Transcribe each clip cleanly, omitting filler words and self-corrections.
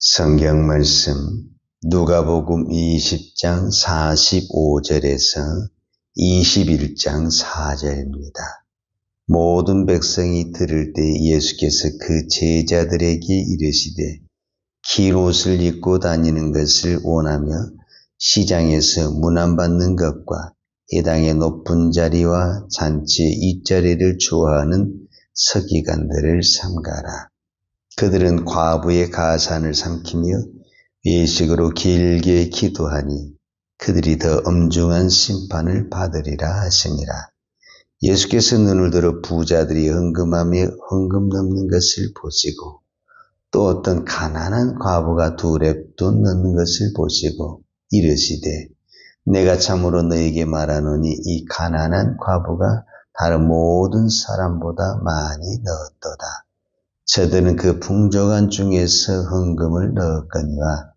성경 말씀 누가복음 20장 45절에서 21장 4절입니다. 모든 백성이 들을 때 예수께서 그 제자들에게 이르시되 긴 옷을 입고 다니는 것을 원하며 시장에서 문안받는 것과 해당의 높은 자리와 잔치의 윗자리를 좋아하는 서기관들을 삼가라. 그들은 과부의 가산을 삼키며 외식으로 길게 기도하니 그들이 더 엄중한 심판을 받으리라 하시니라. 예수께서 눈을 들어 부자들이 헌금하며 헌금 넣는 것을 보시고 또 어떤 가난한 과부가 2렙돈 넣는 것을 보시고 이르시되 내가 참으로 너에게 말하노니 이 가난한 과부가 다른 모든 사람보다 많이 넣었도다. 저들은 그 풍족한 중에서 헌금을 넣었거니와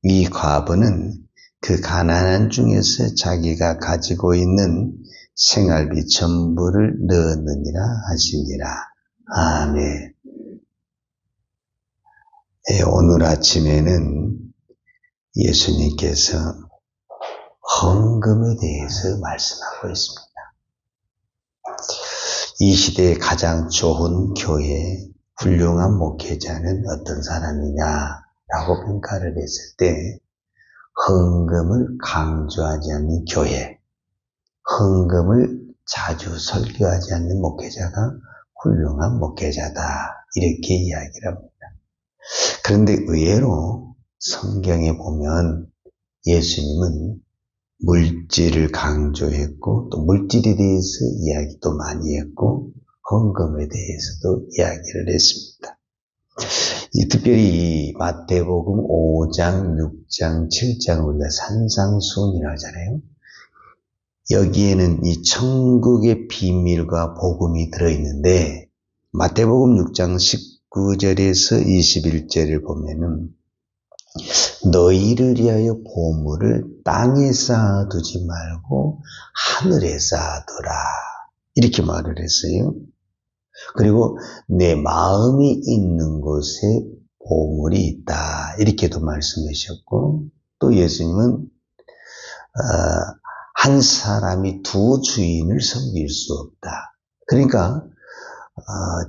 이 과부는 그 가난한 중에서 자기가 가지고 있는 생활비 전부를 넣었느니라 하시니라. 아멘. 오늘 아침에는 예수님께서 헌금에 대해서 말씀하고 있습니다. 이 시대에 가장 좋은 교회, 훌륭한 목회자는 어떤 사람이냐라고 평가를 했을 때 헌금을 강조하지 않는 교회, 헌금을 자주 설교하지 않는 목회자가 훌륭한 목회자다 이렇게 이야기를 합니다. 그런데 의외로 성경에 보면 예수님은 물질을 강조했고 또 물질에 대해서 이야기도 많이 했고 헌금에 대해서도 이야기를 했습니다. 특별히 마태복음 5장, 6장, 7장 우리가 산상수훈이라고 하잖아요. 여기에는 이 천국의 비밀과 복음이 들어있는데 마태복음 6장 19절에서 21절을 보면은 너희를 위하여 보물을 땅에 쌓아두지 말고 하늘에 쌓아두라 이렇게 말을 했어요. 그리고 내 마음이 있는 곳에 보물이 있다 이렇게도 말씀하셨고 또 예수님은 한 사람이 두 주인을 섬길 수 없다. 그러니까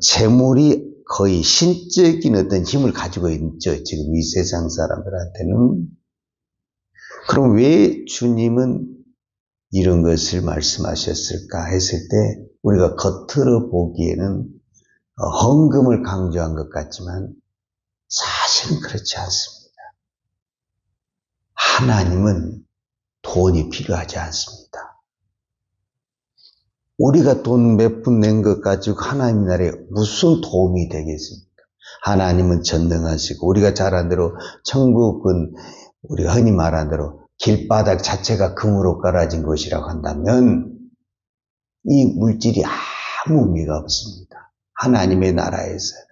재물이 거의 신적인 어떤 힘을 가지고 있죠. 지금 이 세상 사람들한테는. 그럼 왜 주님은 이런 것을 말씀하셨을까 했을 때 우리가 겉으로 보기에는 헌금을 강조한 것 같지만 사실은 그렇지 않습니다. 하나님은 돈이 필요하지 않습니다. 우리가 돈 몇 푼 낸 것 가지고 하나님 나라에 무슨 도움이 되겠습니까? 하나님은 전능하시고 우리가 잘 아는 대로 천국은 우리가 흔히 말하는 대로 길바닥 자체가 금으로 깔아진 것이라고 한다면 이 물질이 아무 의미가 없습니다. 하나님의 나라에서는.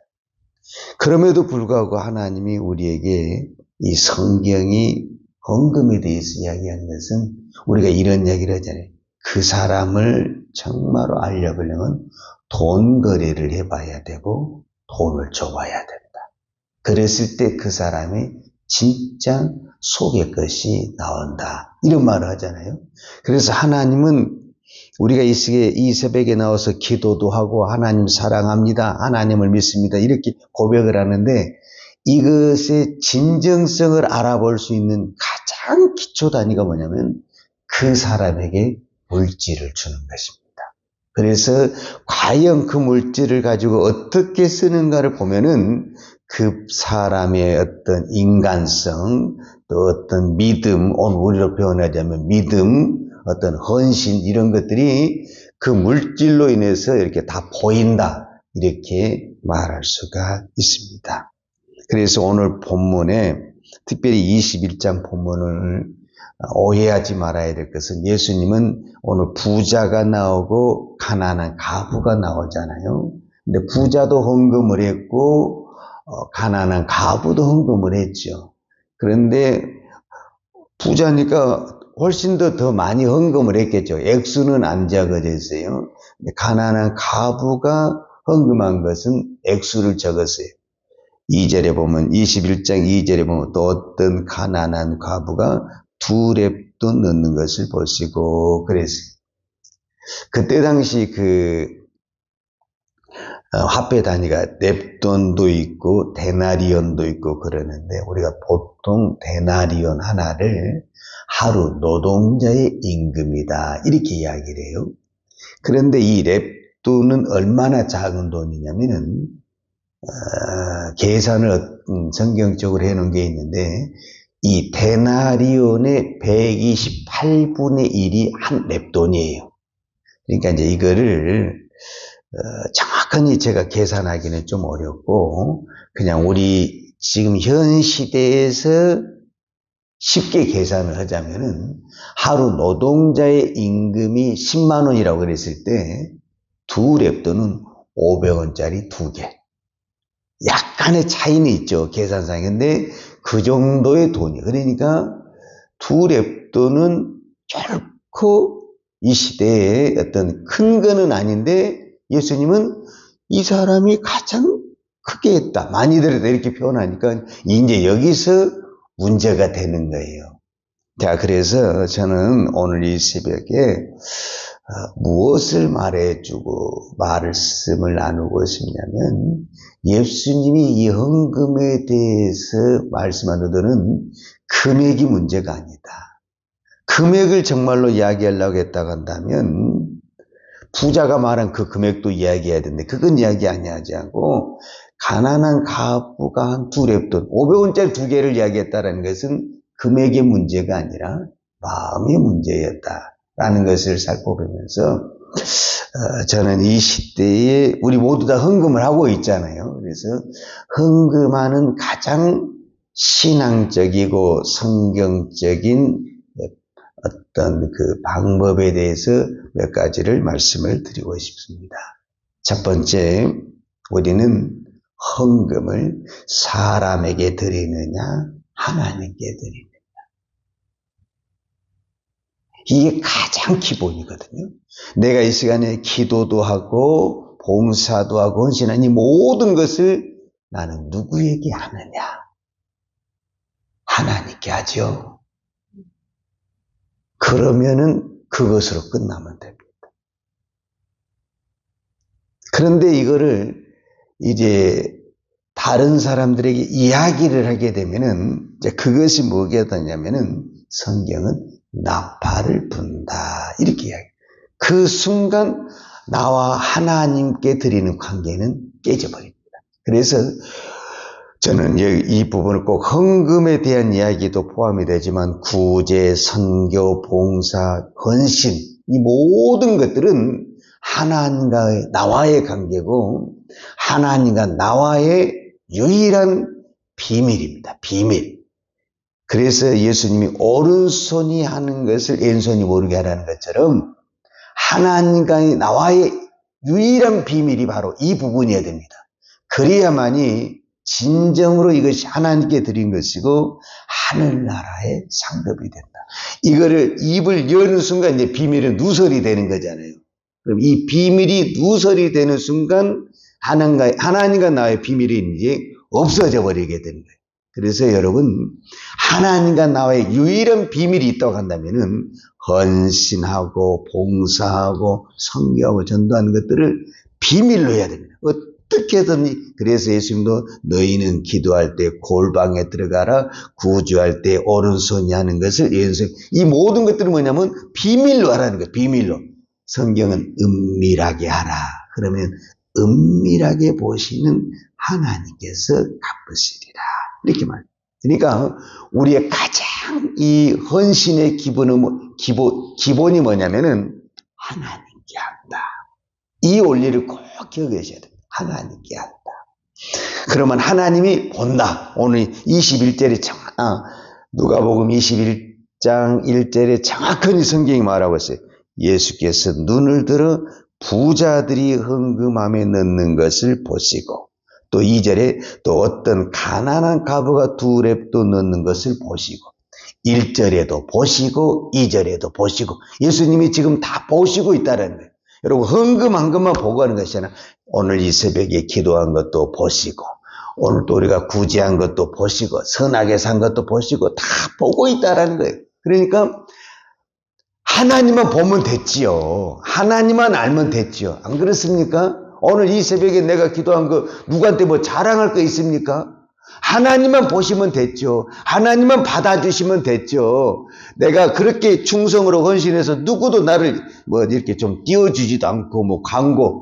그럼에도 불구하고 하나님이 우리에게 이 성경이 헌금에 대해서 이야기하는 것은 우리가 이런 이야기를 하잖아요. 그 사람을 정말로 알려보려면 돈 거래를 해봐야 되고 돈을 줘봐야 된다. 그랬을 때 그 사람이 진짜 속의 것이 나온다. 이런 말을 하잖아요. 그래서 하나님은 우리가 이 새벽에 나와서 기도도 하고 하나님 사랑합니다. 하나님을 믿습니다. 이렇게 고백을 하는데 이것의 진정성을 알아볼 수 있는 가장 기초 단위가 뭐냐면 그 사람에게 물질을 주는 것입니다. 그래서 과연 그 물질을 가지고 어떻게 쓰는가를 보면은 그 사람의 어떤 인간성, 또 어떤 믿음, 오늘 우리로 표현하자면 믿음, 어떤 헌신 이런 것들이 그 물질로 인해서 이렇게 다 보인다. 이렇게 말할 수가 있습니다. 그래서 오늘 본문에 특별히 21장 본문을 오해하지 말아야 될 것은 예수님은 오늘 부자가 나오고 가난한 과부가 나오잖아요. 근데 부자도 헌금을 했고 가난한 과부도 헌금을 했죠. 그런데 부자니까 훨씬 더 많이 헌금을 했겠죠. 액수는 안 적어져 있어요. 가난한 과부가 헌금한 것은 액수를 적었어요. 2절에 보면 21장 2절에 보면 또 어떤 가난한 과부가 2렙돈 넣는 것을 보시고 그랬어요. 그때 당시 화폐 단위가 렙돈도 있고 데나리온도 있고 그러는데 우리가 보통 데나리온 하나를 하루 노동자의 임금이다 이렇게 이야기를 해요. 그런데 이 렙돈은 얼마나 작은 돈이냐면은 계산을 성경적으로 해놓은 게 있는데 이 데나리온의 128분의 1이 한 렙돈이에요. 그러니까 이제 이거를 정확하게 제가 계산하기는 좀 어렵고 그냥 우리 지금 현 시대에서 쉽게 계산을 하자면은 하루 노동자의 임금이 10만 원이라고 그랬을 때 2렙돈은 500원짜리 2개. 약간의 차이는 있죠. 계산상에. 근데 그 정도의 돈이. 그러니까 2렙돈은 결코 이 시대에 어떤 큰 거는 아닌데 예수님은 이 사람이 가장 크게 했다. 많이들 이렇게 표현하니까 이제 여기서 문제가 되는 거예요. 자, 그래서 저는 오늘 이 새벽에 무엇을 말해주고 말씀을 나누고 싶냐면 예수님이 이 헌금에 대해서 말씀하는 것은 금액이 문제가 아니다. 금액을 정말로 이야기하려고 했다고 한다면 부자가 말한 그 금액도 이야기해야 되는데 그건 이야기 아니하지 않고 가난한 가부가 한 2렙돈 500원짜리 2개를 이야기했다는 것은 금액의 문제가 아니라 마음의 문제였다라는 것을 살펴보면서 저는 이 시대에 우리 모두 다 헌금을 하고 있잖아요. 그래서 헌금하는 가장 신앙적이고 성경적인 어떤 그 방법에 대해서 몇 가지를 말씀을 드리고 싶습니다. 첫 번째, 우리는 헌금을 사람에게 드리느냐, 하나님께 드리느냐. 이게 가장 기본이거든요. 내가 이 시간에 기도도 하고, 봉사도 하고, 헌신하는 이 모든 것을 나는 누구에게 하느냐? 하나님께 하죠. 그러면은 그것으로 끝나면 됩니다. 그런데 이거를 이제 다른 사람들에게 이야기를 하게 되면은 이제 그것이 뭐가 되냐면은 성경은 나팔을 분다 이렇게 이야기해요. 그 순간 나와 하나님께 드리는 관계는 깨져버립니다. 그래서 저는 이 부분을 꼭 헌금에 대한 이야기도 포함이 되지만 구제, 선교, 봉사, 헌신 이 모든 것들은 하나님과 나와의 관계고 하나님과 나와의 유일한 비밀입니다. 비밀. 그래서 예수님이 오른손이 하는 것을 왼손이 모르게 하라는 것처럼 하나님과 나와의 유일한 비밀이 바로 이 부분이어야 됩니다. 그래야만이 진정으로 이것이 하나님께 드린 것이고 하늘나라의 상급이 된다. 이거를 입을 여는 순간 이제 비밀은 누설이 되는 거잖아요. 그럼 이 비밀이 누설이 되는 순간 하나님과 나의 비밀이 이제 없어져 버리게 되는 거예요. 그래서 여러분 하나님과 나의 유일한 비밀이 있다고 한다면은 헌신하고 봉사하고 선교하고 전도하는 것들을 비밀로 해야 됩니다. 어떻게든 그래서 예수님도 너희는 기도할 때 골방에 들어가라 구주할 때 오른손이 하는 것을 왼손 이 모든 것들은 뭐냐면 비밀로 하라는 거예요. 비밀로. 성경은 은밀하게 하라. 그러면 은밀하게 보시는 하나님께서 갚으시리라. 이렇게 말해요. 그러니까 우리의 가장 이 헌신의 기본이 뭐냐면은 하나님께 한다. 이 원리를 꼭 기억하셔야 돼요. 하나님께 한다. 그러면 하나님이 본다. 오늘 21절에 누가복음 21장 1절에 정확하게 성경이 말하고 있어요. 예수께서 눈을 들어 부자들이 헌금함에 넣는 것을 보시고 또 2절에 또 어떤 가난한 과부가 2렙도 넣는 것을 보시고 1절에도 보시고 2절에도 보시고 예수님이 지금 다 보시고 있다는 거예요. 여러분 헌금 한 것만 보고 하는 것이 아니라 오늘 이 새벽에 기도한 것도 보시고 오늘도 우리가 구제한 것도 보시고 선하게 산 것도 보시고 다 보고 있다라는 거예요. 그러니까 하나님만 보면 됐지요. 하나님만 알면 됐지요. 안 그렇습니까? 오늘 이 새벽에 내가 기도한 거 누구한테 뭐 자랑할 거 있습니까? 하나님만 보시면 됐죠. 하나님만 받아주시면 됐죠. 내가 그렇게 충성으로 헌신해서 누구도 나를 뭐 이렇게 좀 띄워주지도 않고 뭐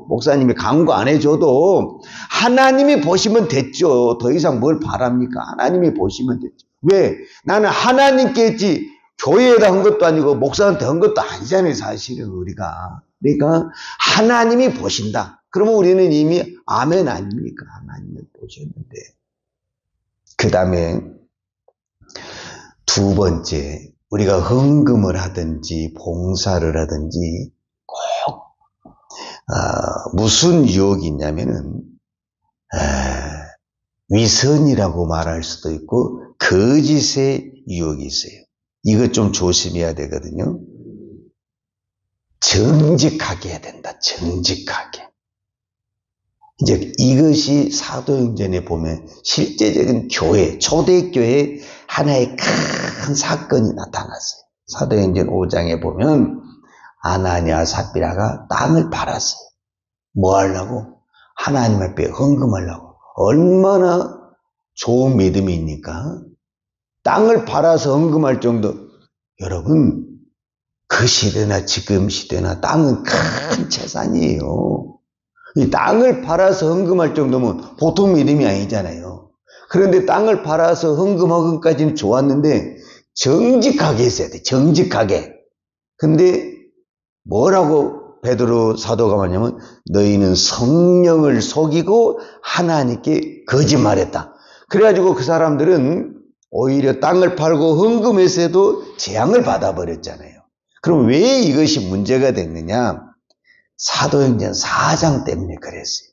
목사님이 광고 안 해줘도 하나님이 보시면 됐죠. 더 이상 뭘 바랍니까? 하나님이 보시면 됐죠. 왜? 나는 하나님께 했지 교회에다 한 것도 아니고 목사한테 한 것도 아니잖아요. 사실은 우리가. 그러니까 하나님이 보신다. 그러면 우리는 이미 아멘 아닙니까? 하나님을 보셨는데. 그 다음에 두 번째, 우리가 헌금을 하든지 봉사를 하든지 꼭 무슨 유혹이 있냐면은 위선이라고 말할 수도 있고 거짓의 유혹이 있어요. 이것 좀 조심해야 되거든요. 정직하게 해야 된다. 정직하게. 이제 이것이 사도행전에 보면 실제적인 교회, 초대교회 하나의 큰 사건이 나타났어요. 사도행전 5장에 보면 아나니아 삽비라가 땅을 팔았어요. 뭐 하려고? 하나님 앞에 헌금하려고. 얼마나 좋은 믿음이니까 땅을 팔아서 헌금할 정도. 여러분, 그 시대나 지금 시대나 땅은 큰 재산이에요. 이 땅을 팔아서 헌금할 정도면 보통 믿음이 아니잖아요. 그런데 땅을 팔아서 헌금까지는 좋았는데 정직하게 했어야 돼. 정직하게. 근데 뭐라고 베드로 사도가 말하냐면 너희는 성령을 속이고 하나님께 거짓말했다. 그래가지고 그 사람들은 오히려 땅을 팔고 헌금했어도 재앙을 받아버렸잖아요. 그럼 왜 이것이 문제가 됐느냐? 사도행전 4장 때문에 그랬어요.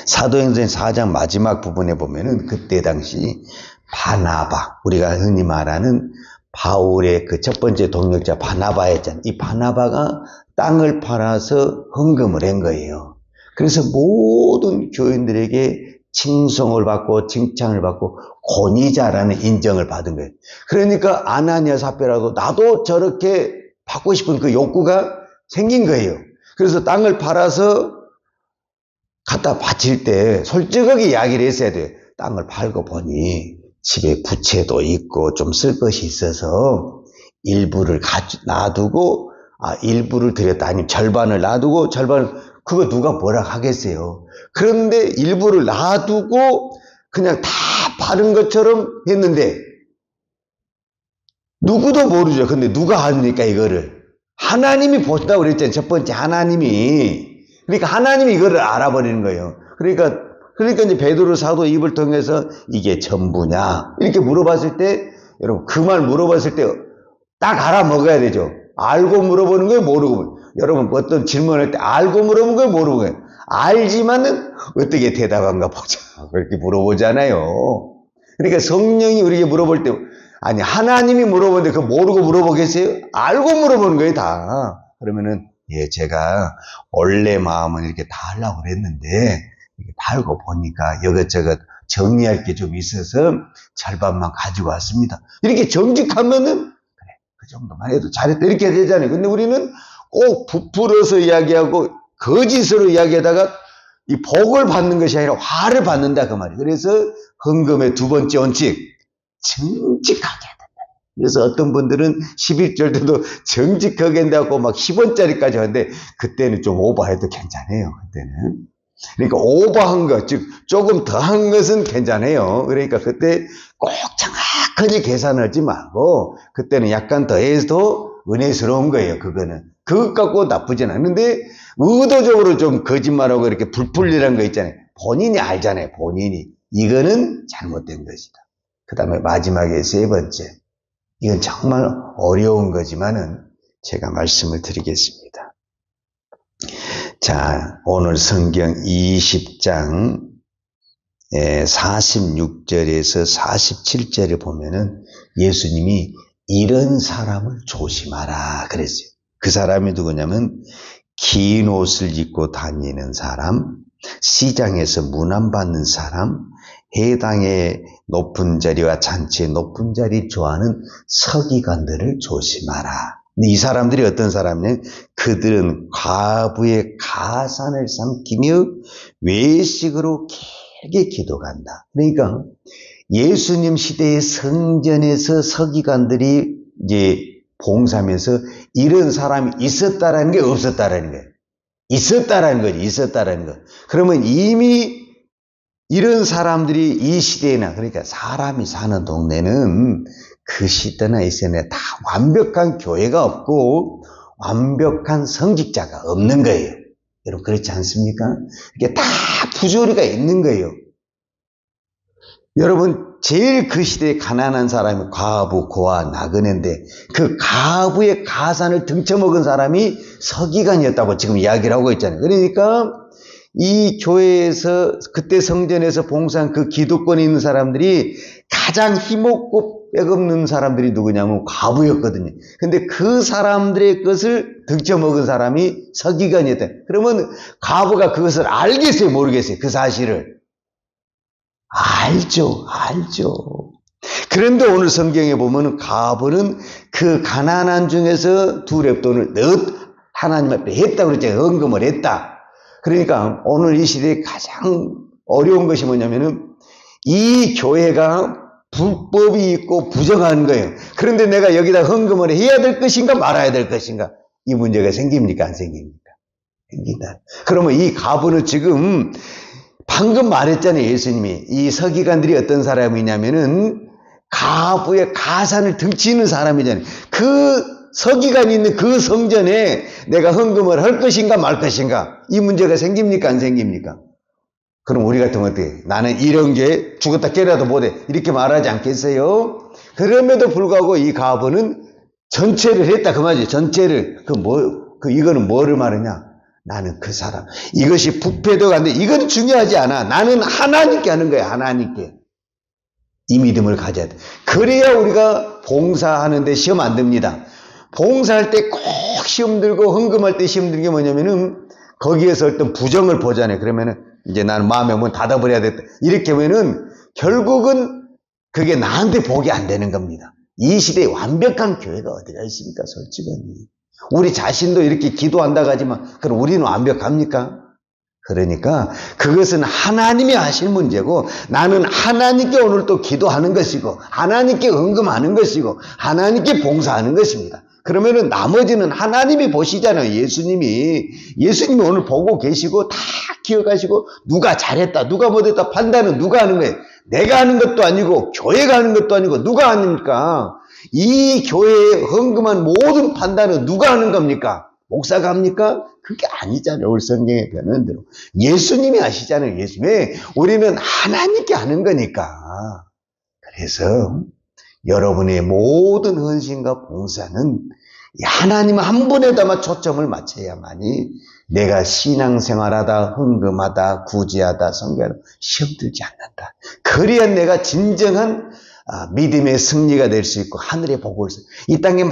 사도행전 4장 마지막 부분에 보면은 그때 당시 바나바, 우리가 흔히 말하는 바울의 그 첫 번째 동역자 바나바였잖아요. 이 바나바가 땅을 팔아서 헌금을 한 거예요. 그래서 모든 교인들에게 칭송을 받고 칭찬을 받고 권위자라는 인정을 받은 거예요. 그러니까 아나니아 삽비라도 나도 저렇게 받고 싶은 그 욕구가 생긴 거예요. 그래서 땅을 팔아서 갖다 바칠 때 솔직하게 이야기를 했어야 돼요. 땅을 팔고 보니 집에 부채도 있고 좀 쓸 것이 있어서 일부를 놔두고 일부를 드렸다. 아니면 절반을 놔두고 절반을 그거 누가 뭐라 하겠어요. 그런데 일부를 놔두고 그냥 다 파는 것처럼 했는데 누구도 모르죠. 근데 누가 합니까 이거를? 하나님이 보신다고 그랬잖아요. 첫 번째 하나님이. 그러니까 하나님이 이거를 알아버리는 거예요. 그러니까 이제 베드로 사도 입을 통해서 이게 전부냐 이렇게 물어봤을 때 여러분 그 말 물어봤을 때 딱 알아먹어야 되죠. 알고 물어보는 거예요, 모르고. 여러분 어떤 질문할 때 알고 물어보는 거예요, 모르는 거예요. 알지만은 어떻게 대답한가 보자. 그렇게 물어보잖아요. 그러니까 성령이 우리에게 물어볼 때 아니 하나님이 물어보는데 그거 모르고 물어보겠어요? 알고 물어보는 거예요, 다. 그러면은 예, 제가 원래 마음은 이렇게 다 하려고 그랬는데 이렇게 팔고 보니까 이것저것 정리할 게 좀 있어서 절반만 가지고 왔습니다. 이렇게 정직하면은 그래, 그 정도만 해도 잘했다 이렇게 되잖아요. 근데 우리는 꼭 부풀어서 이야기하고 거짓으로 이야기하다가 이 복을 받는 것이 아니라 화를 받는다 그 말이에요. 그래서 헌금의 두 번째 원칙 정직하게 해야 된다. 그래서 어떤 분들은 11절 때도 정직하게 한다고 막 10원짜리까지 하는데 그때는 좀 오버해도 괜찮아요. 그때는. 그러니까 오버한 것, 즉 조금 더한 것은 괜찮아요. 그러니까 그때 꼭 정확하게 계산하지 말고 그때는 약간 더해도 은혜스러운 거예요. 그거는. 그것 갖고 나쁘진 않은데 의도적으로 좀 거짓말하고 이렇게 불풀리라는 거 있잖아요. 본인이 알잖아요. 본인이. 이거는 잘못된 것이다. 그 다음에 마지막에 세 번째. 이건 정말 어려운 거지만은 제가 말씀을 드리겠습니다. 자, 오늘 성경 20장 46절에서 47절에 보면은 예수님이 이런 사람을 조심하라 그랬어요. 그 사람이 누구냐면 긴 옷을 입고 다니는 사람, 시장에서 문안받는 사람, 해당의 높은 자리와 잔치의 높은 자리 좋아하는 서기관들을 조심하라. 근데 이 사람들이 어떤 사람이냐? 그들은 과부의 가산을 삼키며 외식으로 길게 기도한다. 그러니까 예수님 시대의 성전에서 서기관들이 이제 봉사하면서 이런 사람이 있었다라는 게 없었다라는 거예요. 있었다라는 거지, 있었다라는 거. 그러면 이미 이런 사람들이 이 시대에나, 그러니까 사람이 사는 동네는 그 시대나 이 시대나 다 완벽한 교회가 없고 완벽한 성직자가 없는 거예요. 여러분 그렇지 않습니까? 이게 다 부조리가 있는 거예요. 여러분 제일 그 시대에 가난한 사람이 과부, 고아, 나그네인데 그 과부의 가산을 등쳐먹은 사람이 서기관이었다고 지금 이야기를 하고 있잖아요. 그러니까 이 교회에서 그때 성전에서 봉사한 그 기득권이 있는 사람들이 가장 힘없고 빽없는 사람들이 누구냐면 과부였거든요. 근데 그 사람들의 것을 등쳐먹은 사람이 서기관이었다. 그러면 과부가 그것을 알겠어요, 모르겠어요? 그 사실을. 알죠. 그런데 오늘 성경에 보면 과부는 그 가난한 중에서 두 렙돈을 하나님 앞에 했다고 그랬잖아요. 헌금을 했다. 그러니까 오늘 이 시대에 가장 어려운 것이 뭐냐면은 이 교회가 불법이 있고 부정한 거예요. 그런데 내가 여기다 헌금을 해야 될 것인가 말아야 될 것인가? 이 문제가 생깁니까? 안 생깁니까? 생긴다. 그러면 이 과부는 지금 방금 말했잖아요. 예수님이. 이 서기관들이 어떤 사람이냐면은 과부의 가산을 등치는 사람이잖아요. 그 서기관이 있는 그 성전에 내가 헌금을 할 것인가 말 것인가? 이 문제가 생깁니까? 안 생깁니까? 그럼 우리 같으면 어떻게? 나는 이런 게 죽었다 깨라도 못해. 이렇게 말하지 않겠어요? 그럼에도 불구하고 이 과부는 전체를 했다. 그 말이죠. 전체를. 이거는 뭐를 말하냐? 나는 그 사람. 이것이 부패도가 안 돼. 이건 중요하지 않아. 나는 하나님께 하는 거야. 하나님께. 이 믿음을 가져야 돼. 그래야 우리가 봉사하는데 시험 안 듭니다. 봉사할 때 꼭 시험 들고 헌금할 때 시험 드는 게 뭐냐면은 거기에서 어떤 부정을 보잖아요. 그러면은 이제 나는 마음에 문 닫아버려야 겠다. 이렇게 하면은 결국은 그게 나한테 복이 안 되는 겁니다. 이 시대에 완벽한 교회가 어디가 있습니까? 솔직히. 우리 자신도 이렇게 기도한다고 하지만 그럼 우리는 완벽합니까? 그러니까 그것은 하나님이 하실 문제고 나는 하나님께 오늘 또 기도하는 것이고 하나님께 헌금하는 것이고 하나님께 봉사하는 것입니다. 그러면은 나머지는 하나님이 보시잖아요. 예수님이 오늘 보고 계시고 다 기억하시고 누가 잘했다 누가 못했다 판단은 누가 하는 거예요? 내가 하는 것도 아니고 교회가 하는 것도 아니고 누가 합니까? 이 교회에 헌금한 모든 판단은 누가 하는 겁니까? 목사가 합니까? 그게 아니잖아요. 우리 성경에 변한 대로 예수님이 하시잖아요. 왜? 우리는 하나님께 하는 거니까. 그래서 여러분의 모든 헌신과 봉사는 하나님 한 분에다만 초점을 맞춰야만이 내가 신앙생활하다, 헌금하다, 구제하다, 성교하다 시험 들지 않는다. 그래야 내가 진정한 믿음의 승리가 될 수 있고 하늘의 복을 이 땅에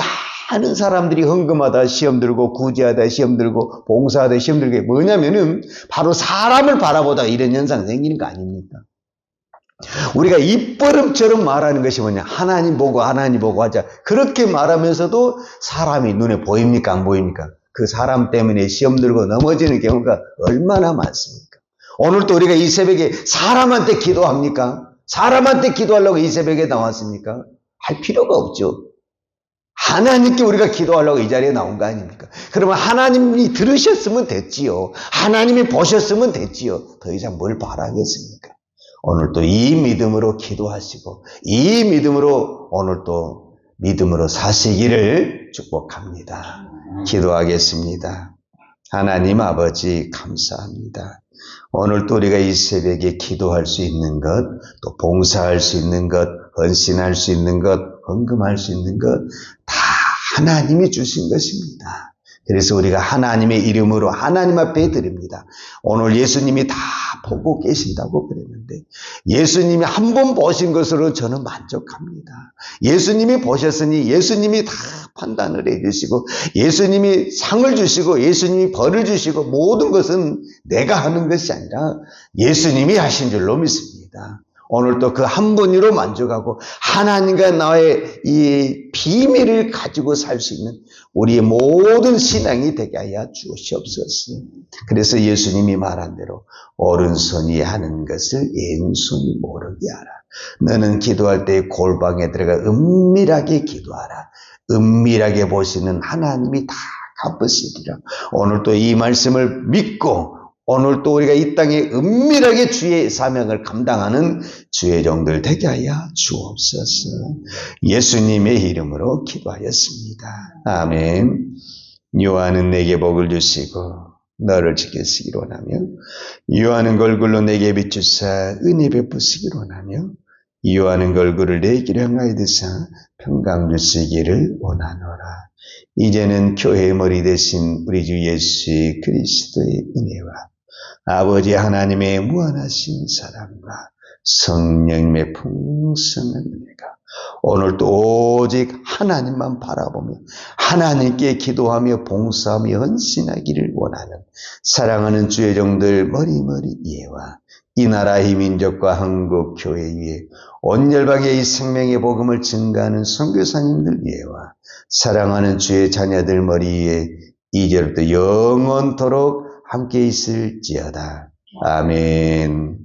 많은 사람들이 헌금하다 시험 들고 구제하다 시험 들고 봉사하다 시험 들고 뭐냐면은 바로 사람을 바라보다 이런 현상 생기는 거 아닙니까? 우리가 입버릇처럼 말하는 것이 뭐냐? 하나님 보고 하자. 그렇게 말하면서도 사람이 눈에 보입니까? 안 보입니까? 그 사람 때문에 시험 들고 넘어지는 경우가 얼마나 많습니까? 오늘도 우리가 이 새벽에 사람한테 기도합니까? 사람한테 기도하려고 이 새벽에 나왔습니까? 할 필요가 없죠. 하나님께 우리가 기도하려고 이 자리에 나온 거 아닙니까? 그러면 하나님이 들으셨으면 됐지요. 하나님이 보셨으면 됐지요. 더 이상 뭘 바라겠습니까? 오늘 또 이 믿음으로 기도하시고 이 믿음으로 오늘 또 믿음으로 사시기를 축복합니다. 기도하겠습니다. 하나님 아버지 감사합니다. 오늘 또 우리가 이 새벽에 기도할 수 있는 것, 또 봉사할 수 있는 것, 헌신할 수 있는 것, 헌금할 수 있는 것 다 하나님이 주신 것입니다. 그래서 우리가 하나님의 이름으로 하나님 앞에 드립니다. 오늘 예수님이 다 보고 계신다고 그랬는데 예수님이 한 번 보신 것으로 저는 만족합니다. 예수님이 보셨으니 예수님이 다 판단을 해주시고 예수님이 상을 주시고 예수님이 벌을 주시고 모든 것은 내가 하는 것이 아니라 예수님이 하신 줄로 믿습니다. 오늘도 그 한 분으로 만족하고 하나님과 나의 이 비밀을 가지고 살 수 있는 우리의 모든 신앙이 되게 하여 주시옵소서. 그래서 예수님이 말한 대로 오른손이 하는 것을 왼손이 모르게 하라. 너는 기도할 때 골방에 들어가 은밀하게 기도하라. 은밀하게 보시는 하나님이 다 갚으시리라. 오늘도 이 말씀을 믿고 오늘 또 우리가 이 땅에 은밀하게 주의 사명을 감당하는 주의 종들 되게 하여 주옵소서. 예수님의 이름으로 기도하였습니다. 아멘. 요한은 내게 복을 주시고 너를 지키시기로 원하며 요한은 걸굴로 내게 비추사 은혜 베푸시기로 원하며 요한은 걸굴을 내 길을 향하여 드사 평강 주시기를 원하노라. 이제는 교회의 머리 되신 우리 주 예수 그리스도의 은혜와 아버지 하나님의 무한하신 사랑과 성령님의 풍성한 은혜가 오늘도 오직 하나님만 바라보며 하나님께 기도하며 봉사하며 헌신하기를 원하는 사랑하는 주의 종들 머리머리 이해와 이 나라 이 민족과 한국 교회 위에 온 열방의 이 생명의 복음을 증가하는 선교사님들 위에와 사랑하는 주의 자녀들 머리 위에 이제부터 영원토록 함께 있을지어다. 아멘.